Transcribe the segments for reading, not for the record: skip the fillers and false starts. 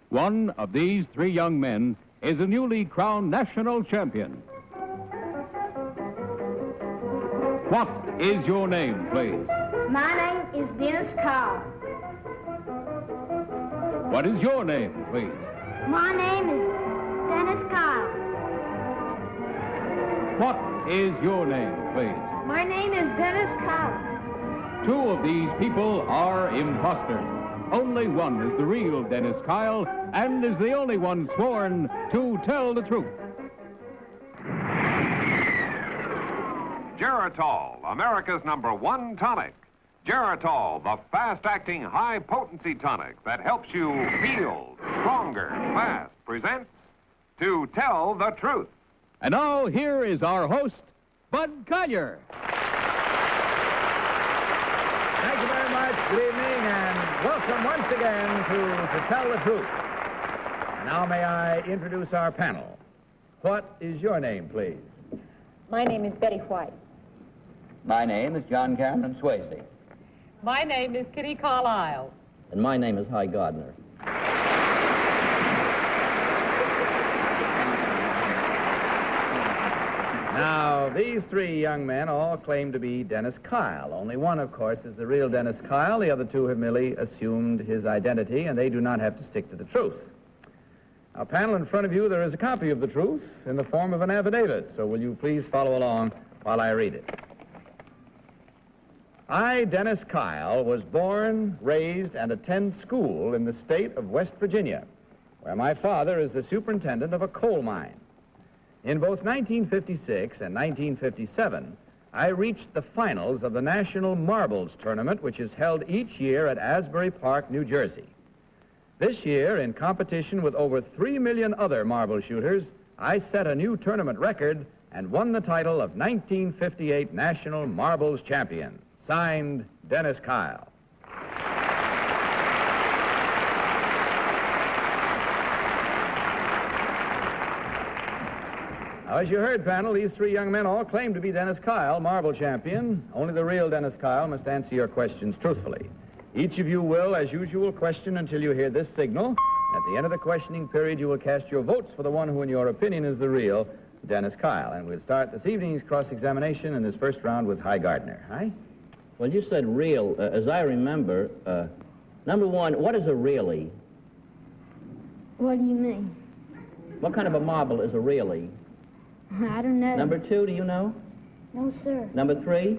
One of these three young men is a newly crowned national champion. What is your name, please? My name is Dennis Kyle. What is your name, please? My name is Dennis Kyle. What is your name, please? My name is Dennis Kyle. Two of these people are imposters. Only one is the real Dennis Kyle and is the only one sworn to tell the truth. Geritol, America's #1 tonic. Geritol, the fast-acting, high-potency tonic that helps you feel stronger fast, presents To Tell the Truth. And now, here is our host, Bud Collier. Thank you very much. Good evening, and welcome once again to Tell the Truth. Now may I introduce our panel. What is your name, please? My name is Betty White. My name is John Cameron Swayze. My name is Kitty Carlisle. And my name is Hy Gardner. Now, these three young men all claim to be Dennis Kyle. Only one, of course, is the real Dennis Kyle. The other two have merely assumed his identity, and they do not have to stick to the truth. Now, panel, in front of you, there is a copy of the truth in the form of an affidavit. So will you please follow along while I read it? I, Dennis Kyle, was born, raised, and attend school in the state of West Virginia, where my father is the superintendent of a coal mine. In both 1956 and 1957, I reached the finals of the National Marbles Tournament, which is held each year at Asbury Park, New Jersey. This year, in competition with over 3 million other marble shooters, I set a new tournament record and won the title of 1958 National Marbles Champion. Signed, Dennis Kyle. Now, as you heard, panel, these three young men all claim to be Dennis Kyle, marble champion. Only the real Dennis Kyle must answer your questions truthfully. Each of you will, as usual, question until you hear this signal. At the end of the questioning period, you will cast your votes for the one who, in your opinion, is the real Dennis Kyle. And we'll start this evening's cross-examination in this first round with Hy Gardner. Hy? Well, you said real. As I remember, number one, what is a really? What do you mean? What kind of a marble is a really? I don't know. Number two, do you know? No, sir. Number three?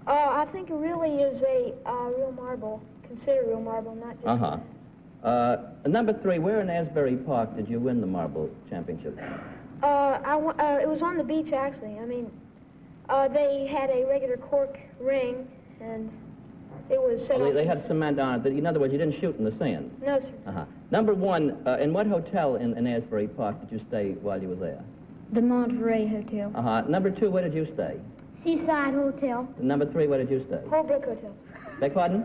I think a really is a real marble. Consider real marble, not just... Number three, where in Asbury Park did you win the marble championship? It was on the beach, actually. I mean, they had a regular cork ring, and it was set They had cement on it. In other words, you didn't shoot in the sand? No, sir. Number one, in what hotel in Asbury Park did you stay while you were there? The Monterey Hotel. Number two, where did you stay? Seaside Hotel. Number three, where did you stay? Holbrook Hotel. Beg pardon?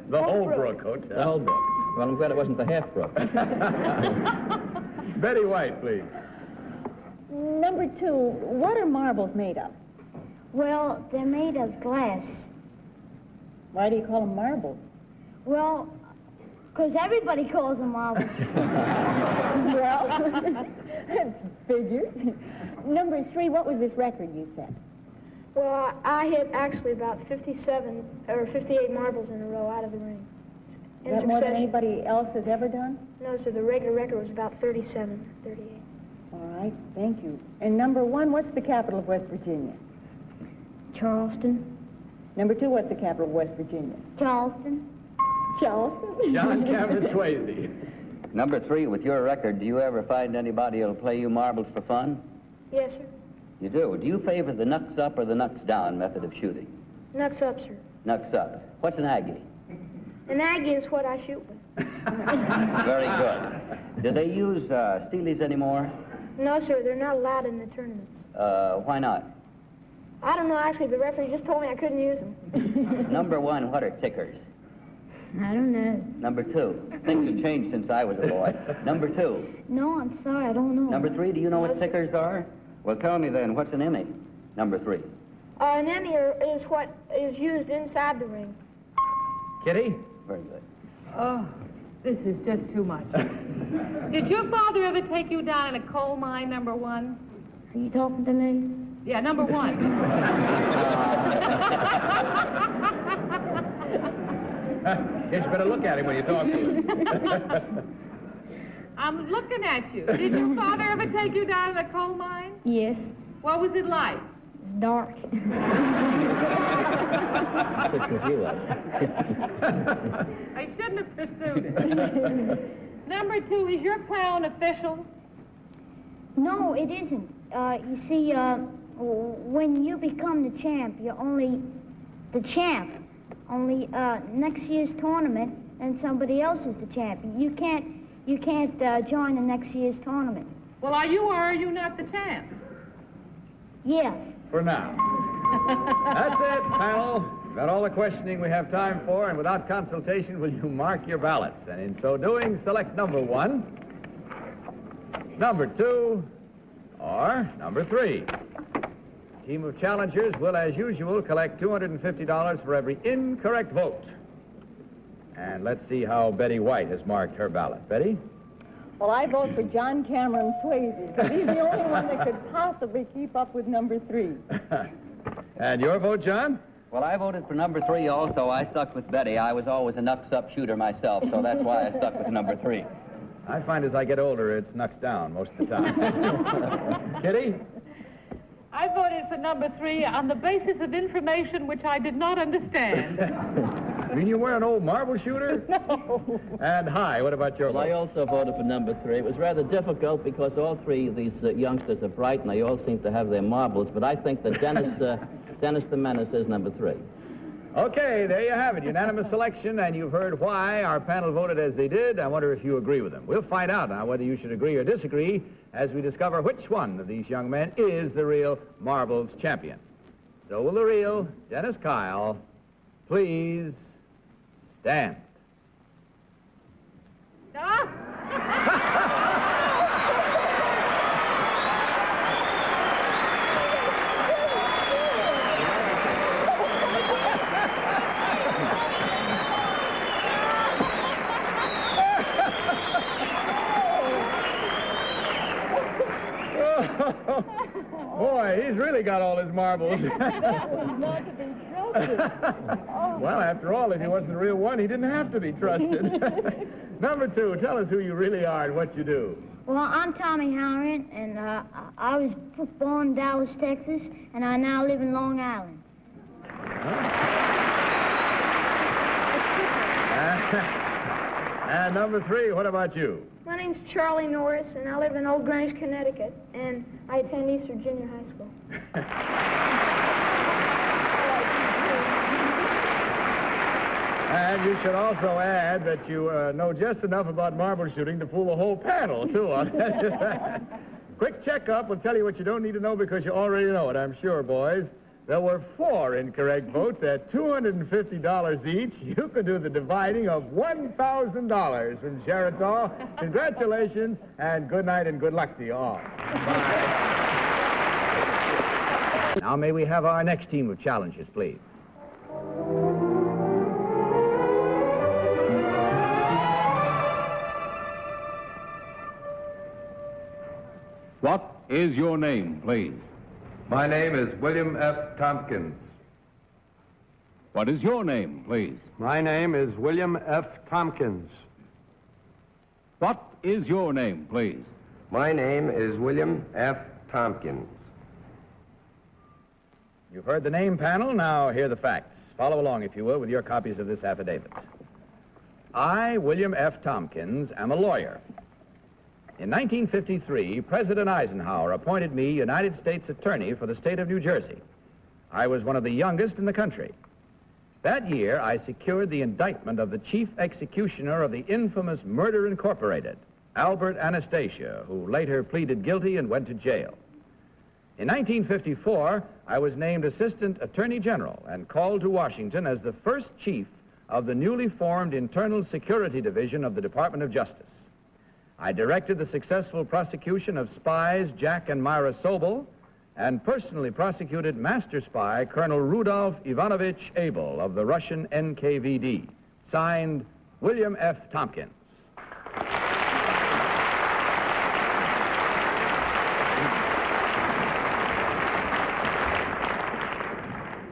The Holbrook Hotel. The Holbrook. Well, I'm glad it wasn't the Halfbrook. Betty White, please. Number two, what are marbles made of? Well, they're made of glass. Why do you call them marbles? Well, because everybody calls them marbles. Well, that's figures. Number three, what was this record you set? Well, I hit actually about 57 or 58 marbles in a row out of the ring. Is that more than anybody else has ever done? No, sir, the regular record was about 37, 38. All right, thank you. And number one, what's the capital of West Virginia? Charleston. Number two, what's the capital of West Virginia? Charleston. Charleston. John Cameron Swayze. Number three, with your record, do you ever find anybody who'll play you marbles for fun? Yes, sir. You do. Do you favor the knucks up or the knucks down method of shooting? Nuts up, sir. Knucks up. What's an Aggie? An Aggie is what I shoot with. Very good. Do they use steelies anymore? No, sir, they're not allowed in the tournaments. Why not? I don't know, actually. The referee just told me I couldn't use them. Number one, what are tickers? I don't know. Number two, things have changed since I was a boy. Number two. No, I'm sorry, I don't know. Number three, do you know what tickers are? Well, tell me then, what's an Emmy? Number three. An Emmy is what is used inside the ring. Kitty? Very good. This is just too much. Did your father ever take you down in a coal mine, number one? Are you talking to me? Yeah, number one. Guess you better look at him when you talk to him. I'm looking at you. Did your father ever take you down in a coal mine? Yes. What was it like? It's dark. I shouldn't have pursued it. Number two, is your crown official? No, it isn't. You see, when you become the champ, you're only the champ. Only next year's tournament, and somebody else is the champ. You can't join the next year's tournament. Well, are you or are you not the champ? Yes. For now. That's it, panel. Got all the questioning we have time for, and without consultation, will you mark your ballots? And in so doing, select number 1, number 2, or number 3. Team of challengers will, as usual, collect $250 for every incorrect vote. And let's see how Betty White has marked her ballot. Betty? Well, I vote for John Cameron Swayze, but he's the only one that could possibly keep up with number 3. And your vote, John? Well, I voted for number 3 also. I stuck with Betty. I was always a knucks-up shooter myself, so that's why I stuck with number 3. I find as I get older, it's knucks down most of the time. Kitty? I voted for number 3 on the basis of information which I did not understand. You mean you were an old marble shooter? No. And Hi, what about your Well, I vote? also voted for number 3. It was rather difficult because all 3 of these youngsters are bright and they all seem to have their marbles, but I think that Dennis the Menace is number 3. Okay, there you have it. Unanimous selection, and you've heard why our panel voted as they did. I wonder if you agree with them. We'll find out now whether you should agree or disagree as we discover which one of these young men is the real marbles champion. So will the real Dennis Kyle please stand? Ah! Boy, he's really got all his marbles. That was not to be trusted. Well, after all, if he wasn't the real one, he didn't have to be trusted. Number 2, tell us who you really are and what you do. Well, I'm Tommy Halloran, and I was born in Dallas, Texas, and I now live in Long Island. And number 3, what about you? My name's Charlie Norris, and I live in Old Grange, Connecticut, and I attend East Virginia High School. And you should also add that you know just enough about marble shooting to fool the whole panel, too. I'll tell you that. Quick checkup will tell you what you don't need to know because you already know it, I'm sure, boys. There were 4 incorrect votes at $250 each. You can do the dividing of $1,000 from Geritol. Congratulations, and good night and good luck to you all. Bye. Now may we have our next team of challengers, please. What is your name, please? My name is William F. Tompkins. What is your name, please? My name is William F. Tompkins. What is your name, please? My name is William F. Tompkins. You've heard the name panel, now hear the facts. Follow along, if you will, with your copies of this affidavit. I, William F. Tompkins, am a lawyer. In 1953, President Eisenhower appointed me United States Attorney for the state of New Jersey. I was one of the youngest in the country. That year, I secured the indictment of the chief executioner of the infamous Murder Incorporated, Albert Anastasia, who later pleaded guilty and went to jail. In 1954, I was named Assistant Attorney General and called to Washington as the first chief of the newly formed Internal Security Division of the Department of Justice. I directed the successful prosecution of spies Jack and Myra Sobel and personally prosecuted master spy Colonel Rudolph Ivanovich Abel of the Russian NKVD. Signed, William F. Tompkins.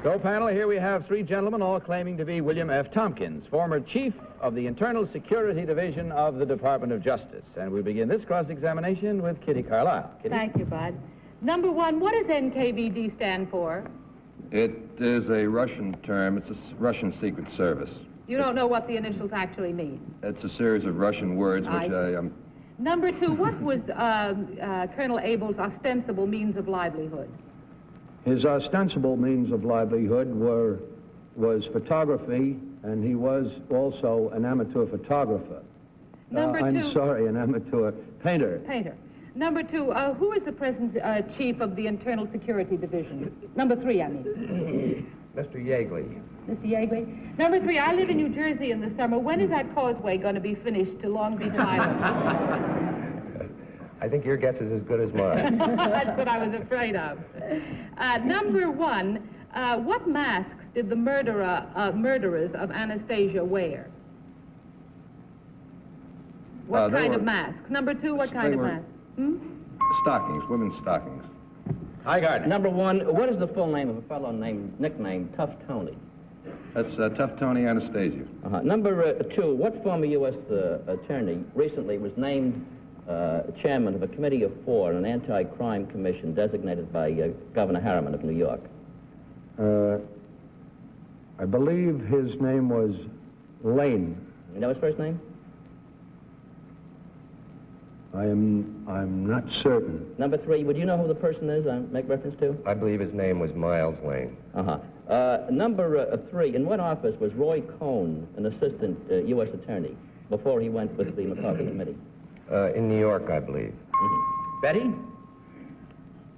So, panel, here we have three gentlemen all claiming to be William F. Tompkins, former chief of the Internal Security Division of the Department of Justice. And we begin this cross-examination with Kitty Carlisle. Kitty? Thank you, Bud. Number one, what does NKVD stand for? It is a Russian term. It's a Russian Secret Service. You don't know what the initials actually mean. It's a series of Russian words which Number two, what was Colonel Abel's ostensible means of livelihood? His ostensible means of livelihood was photography, and he was also an amateur photographer. I'm sorry, an amateur painter. Painter. Number two, who is the present chief of the Internal Security Division? Number three, I mean. Mr. Yeagley. Mr. Yeagley. Number three, I live in New Jersey in the summer. When is that causeway going to be finished to Long Beach Island? I think your guess is as good as mine. That's what I was afraid of. Number one, what masks did the murderers of Anastasia wear? What kind of masks? Number two, what kind of masks? Stockings, women's stockings. Hi, Gardner. Number one, what is the full name of a fellow nicknamed Tough Tony? That's Tough Tony Anastasia. Number two, what former U.S. attorney recently was named chairman of a committee of four in an anti-crime commission designated by Governor Harriman of New York? I believe his name was Lane. You know his first name? I'm not certain. Number three, would you know who the person is I make reference to? I believe his name was Miles Lane. Number three, in what office was Roy Cohn an assistant U.S. attorney before he went with the McCarthy Committee? In New York, I believe. Betty?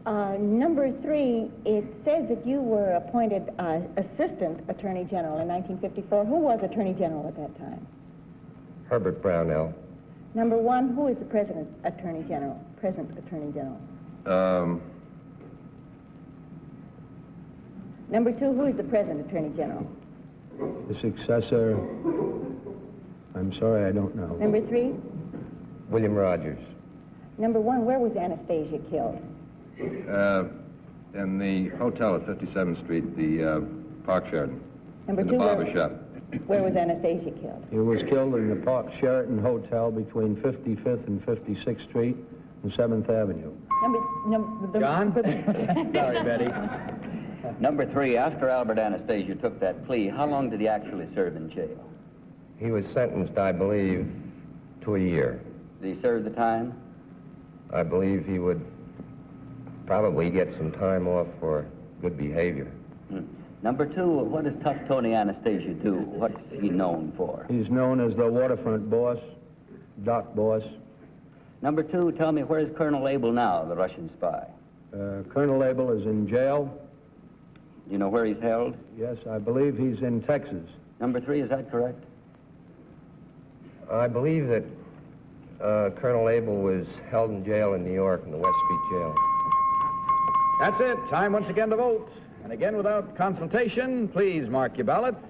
Number three, it says that you were appointed Assistant Attorney General in 1954. Who was Attorney General at that time? Herbert Brownell. Number one, who is the Present Attorney General? Number two, who is the present Attorney General? The successor, I'm sorry, I don't know. Number three? William Rogers. Number one, where was Anastasia killed? In the hotel at 57th Street, the Park Sheraton. Number in two, the barber shop. Where was Anastasia killed? He was killed in the Park Sheraton Hotel between 55th and 56th Street and 7th Avenue. John? Sorry, Betty. Number three, after Albert Anastasia took that plea, how long did he actually serve in jail? He was sentenced, I believe, to a year. Did he serve the time? I believe he would probably get some time off for good behavior. Number two, what does Tough Tony Anastasia do? What's he known for? He's known as the waterfront boss, dock boss. Number two, tell me, where's Colonel Abel now, the Russian spy? Colonel Abel is in jail. You know where he's held? Yes, I believe he's in Texas. Number three, is that correct? I believe that Colonel Abel was held in jail in New York in the West Street Jail. That's it. Time once again to vote. And again, without consultation, please mark your ballots.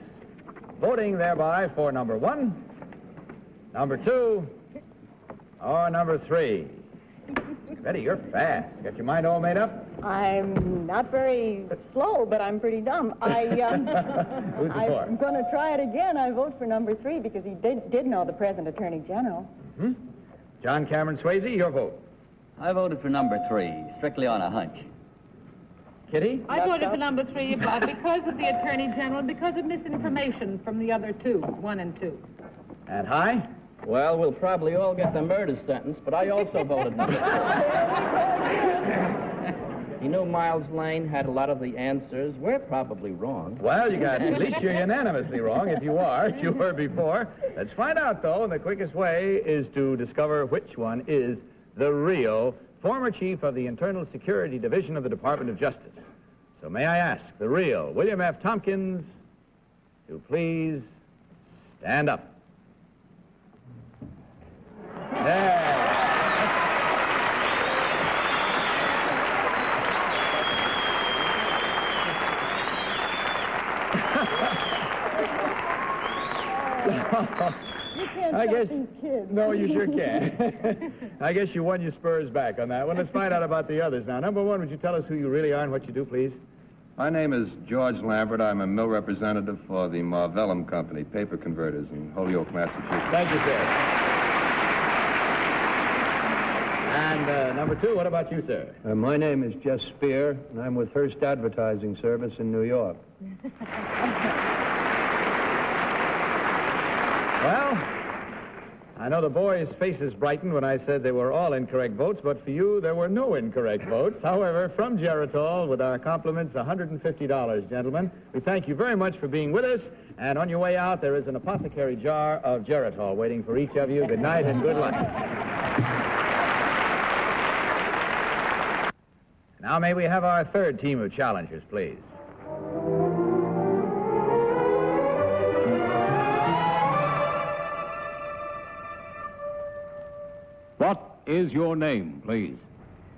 Voting thereby for number one, number two, or number three. Betty, you're fast. Got your mind all made up? I'm not very slow, but I'm pretty dumb. Who's the I'm going to try it again. I vote for number three because he did know the present Attorney General. John Cameron Swayze, your vote. I voted for number three, strictly on a hunch. Kitty? I voted for number three because of the Attorney General, because of misinformation from the other two, one and two. And High? Well, we'll probably all get the murder sentence, but I also voted number two. You know Miles Lane had a lot of the answers. We're probably wrong. Well, at least you're unanimously wrong if you are. You were before. Let's find out, though, and the quickest way is to discover which one is the real former chief of the Internal Security Division of the Department of Justice. So may I ask the real William F. Tompkins to please stand up. There. You can't stop these kids. No, you sure can. I guess you won your spurs back on that one. Let's find out about the others now. Number one, would you tell us who you really are and what you do, please? My name is George Lambert. I'm a mill representative for the Marvellum Company, paper converters in Holyoke, Massachusetts. Thank you, sir. And number 2, what about you, sir? My name is Jess Spear, and I'm with Hearst Advertising Service in New York. Well, I know the boys' faces brightened when I said they were all incorrect votes, but for you, there were no incorrect votes. However, from Geritol, with our compliments, $150, gentlemen. We thank you very much for being with us. And on your way out, there is an apothecary jar of Geritol waiting for each of you. Good night and good luck. Now, may we have our third team of challengers, please? What is your name, please?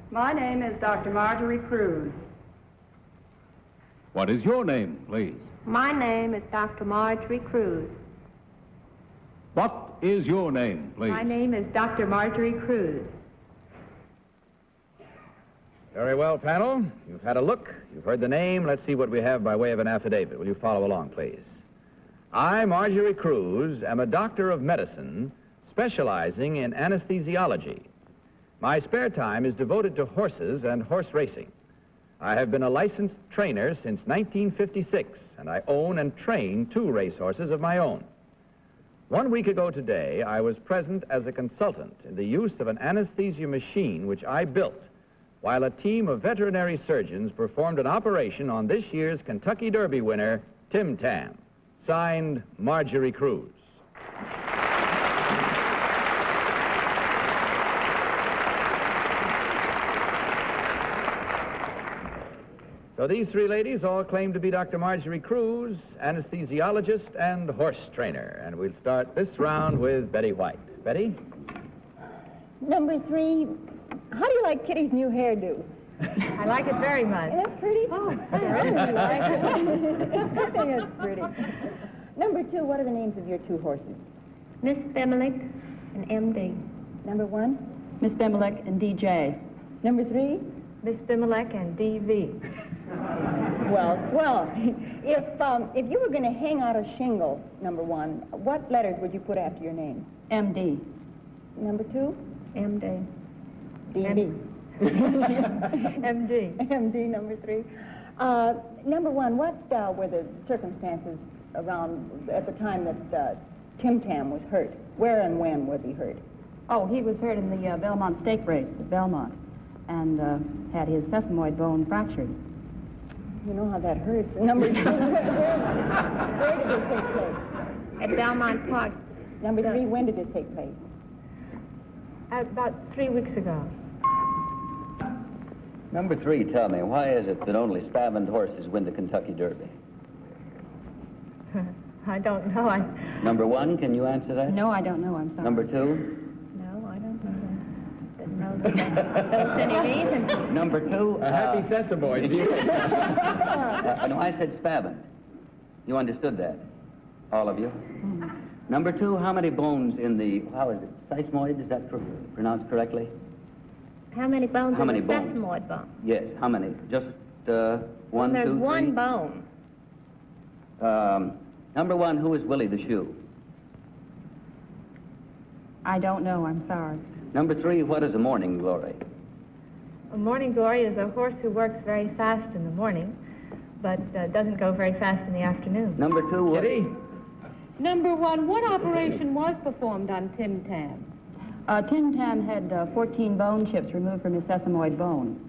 My name is Dr. Marjorie Cruz. What is your name, please? My name is Dr. Marjorie Cruz. What is your name, please? My name is Dr. Marjorie Cruz. Very well, panel. You've had a look. You've heard the name. Let's see what we have by way of an affidavit. Will you follow along, please? I, Marjorie Cruz, am a doctor of medicine specializing in anesthesiology. My spare time is devoted to horses and horse racing. I have been a licensed trainer since 1956, and I own and train 2 racehorses of my own. 1 week ago today, I was present as a consultant in the use of an anesthesia machine which I built while a team of veterinary surgeons performed an operation on this year's Kentucky Derby winner, Tim Tam. Signed, Marjorie Cruz. So these 3 ladies all claim to be Dr. Marjorie Cruz, anesthesiologist and horse trainer. And we'll start this round with Betty White. Betty? Number 3, how do you like Kitty's new hairdo? I like it very much. Isn't that pretty? Oh, I really like it. I think it's pretty. Number 2, what are the names of your 2 horses? Miss Bimelick and MD. Number 1? Miss Bimelick and DJ. Number 3? Miss Bimelick and DV. Well, swell. If you were going to hang out a shingle, number 1, what letters would you put after your name? MD. Number 2? MD. DV. MD. MD, number 3. Number 1, what were the circumstances around at the time that Tim Tam was hurt? Where and when was he hurt? Oh, he was hurt in the Belmont stake race at Belmont and had his sesamoid bone fractured. You know how that hurts. Number 2, where did it take place? At Belmont Park. Number 3, when did it take place? About 3 weeks ago. Number 3, tell me, why is it that only spavined horses win the Kentucky Derby? I don't know. Number 1, can you answer that? No, I don't know. I'm sorry. Number 2? No, I don't know that. Didn't know that. Any reason? Number 2? A happy sesamoid. No, I said spavined. You understood that? All of you? Mm-hmm. Number 2, how many bones in the, how is it, sesamoid, is that pronounced correctly? How many bones How in many the bones? sesamoid bone? Yes, how many? Just 1, 2, 3? There's 1 bone. Number 1, who is Willie the Shoe? I don't know. I'm sorry. Number 3, what is a morning glory? A morning glory is a horse who works very fast in the morning, but doesn't go very fast in the afternoon. Number 2, what? Kitty? Number 1, what operation was performed on Tim Tam? Tim Tam had 14 bone chips removed from his sesamoid bone,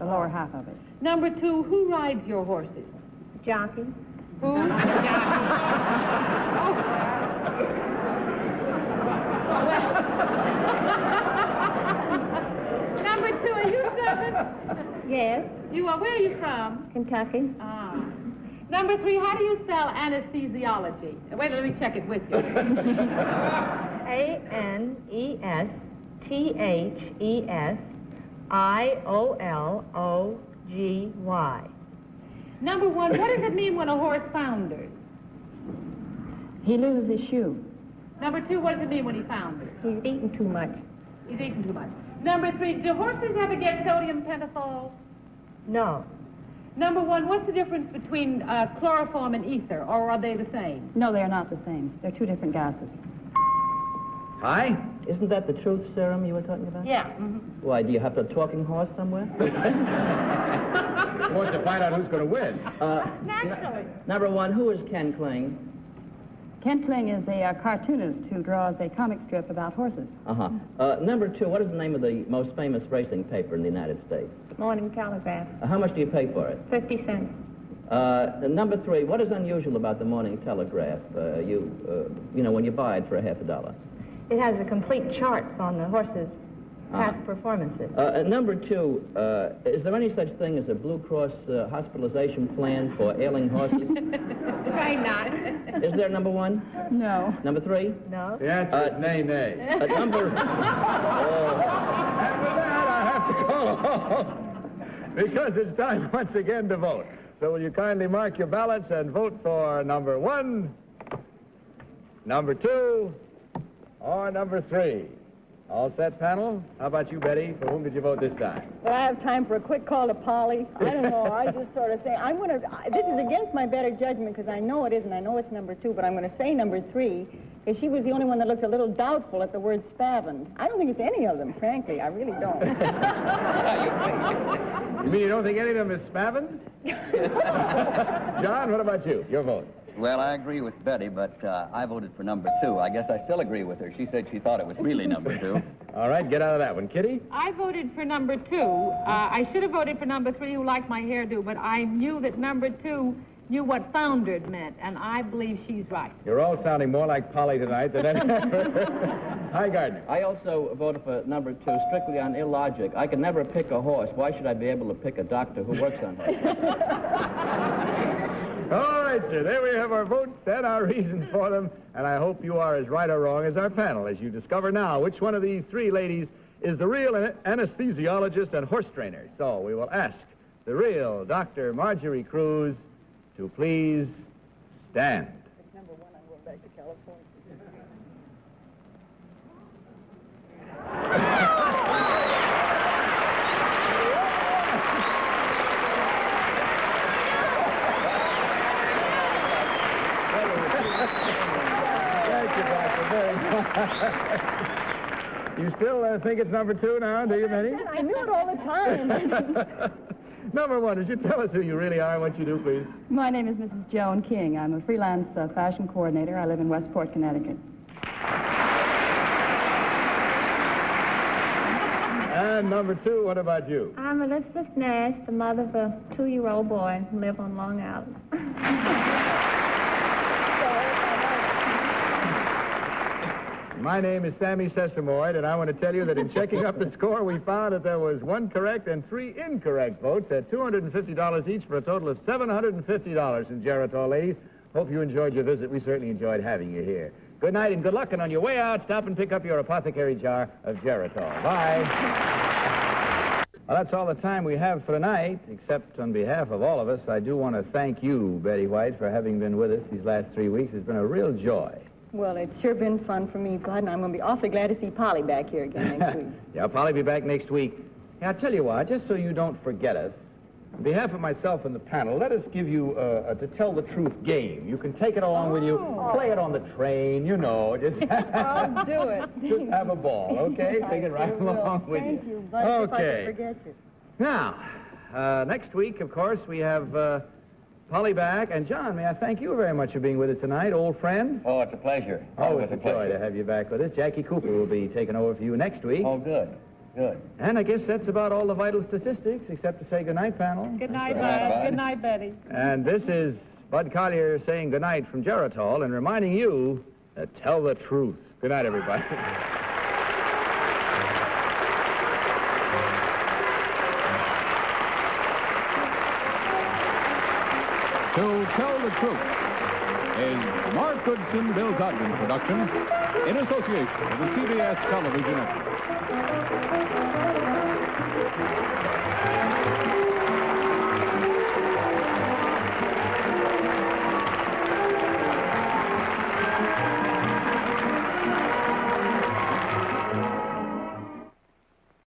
the lower half of it. Number 2, who rides your horses? Jockey. Who? Number 2, are you 7? Yes. You are, where are you from? Kentucky. Ah. Number 3, how do you spell anesthesiology? Wait, let me check it with you. ANESTHESIOLOGY. Number 1, what does it mean when a horse founders? He loses his shoe. Number 2, what does it mean when he founders? He's eating too much. He's eating too much. Number 3, do horses ever get sodium pentothal? No. Number one, what's the difference between chloroform and ether, or are they the same? No, they're not the same. They're two different gases. Hi? Isn't that the truth serum you were talking about? Yeah. Why, do you have a talking horse somewhere? He wants to find out who's going to win. Naturally. Number one, who is Ken Kling? Ken Kling is a cartoonist who draws a comic strip about horses. Number two, what is the name of the most famous racing paper in the United States? Morning Telegraph. How much do you pay for it? 50 cents. Number three, what is unusual about the Morning Telegraph? When you buy it for a half a dollar. It has a complete charts on the horses' past performances. Number two, is there any such thing as a Blue Cross hospitalization plan for ailing horses? Why not? Is there, number one? No. Number three? No. The answer is nay, nay. Number... And with that, I have to call off because it's time once again to vote. So will you kindly mark your ballots and vote for number one, number two, or number three? All set, panel? How about you, Betty? For whom did you vote this time? Well, I have time for a quick call to Polly. I don't know. I just sort of think, this is against my better judgment because I know it isn't. I know it's number two, but I'm going to say number three because she was the only one that looks a little doubtful at the word spavin. I don't think it's any of them, frankly. I really don't. You mean you don't think any of them is spavin? John, what about you? Your vote. Well, I agree with Betty, but I voted for number two. I guess I still agree with her. She said she thought it was really number two. All right, get out of that one. Kitty? I voted for number two. I should have voted for number three, who liked my hairdo, but I knew that number two knew what foundered meant, and I believe she's right. You're all sounding more like Polly tonight than any... Hi, Gardner. I also voted for number two, strictly on illogic. I can never pick a horse. Why should I be able to pick a doctor who works on horses? All right, sir. There we have our votes and our reasons for them. And I hope you are as right or wrong as our panel as you discover now which one of these three ladies is the real anesthesiologist and horse trainer. So we will ask the real Dr. Marjorie Cruz to please stand. Number one, I'm going back to California. Thank you, Doctor. Very You still think it's number two now, do you, Betty? I knew it all the time. Number one, would you tell us who you really are and what you do, please? My name is Mrs. Joan King. I'm a freelance fashion coordinator. I live in Westport, Connecticut. And number two, what about you? I'm Elizabeth Nash, the mother of a 2-year-old boy who live on Long Island. My name is Sammy Sesamoid, and I want to tell you that in checking up the score, we found that there was 1 correct and 3 incorrect votes at $250 each for a total of $750 in Geritol, ladies. Hope you enjoyed your visit. We certainly enjoyed having you here. Good night and good luck, and on your way out, stop and pick up your apothecary jar of Geritol. Bye. Well, that's all the time we have for tonight, except on behalf of all of us, I do want to thank you, Betty White, for having been with us these last 3 weeks. It's been a real joy. Well, it's sure been fun for me, Bud, and I'm going to be awfully glad to see Polly back here again next week. Yeah, Polly will be back next week. Yeah, I'll tell you what, just so you don't forget us, on behalf of myself and the panel, let us give you a To Tell the Truth game. You can take it along with you, play it on the train, you know. Just I'll do it. Just have a ball, okay? Take it right along with you. Thank you, Bud. Okay. If I could forget you. Now, next week, of course, we have Polly back. And, John, may I thank you very much for being with us tonight, old friend? Oh, it's a pleasure. Always a joy to have you back with us. Jackie Cooper will be taking over for you next week. Oh, good. Good. And I guess that's about all the vital statistics, except to say goodnight, panel. Good night, Bud. Good night, Betty. And this is Bud Collier saying goodnight from Geritol and reminding you to tell the truth. Good night, everybody. To Tell the Truth is Mark Goodson, Bill Godwin production in association with the CBS Television Network.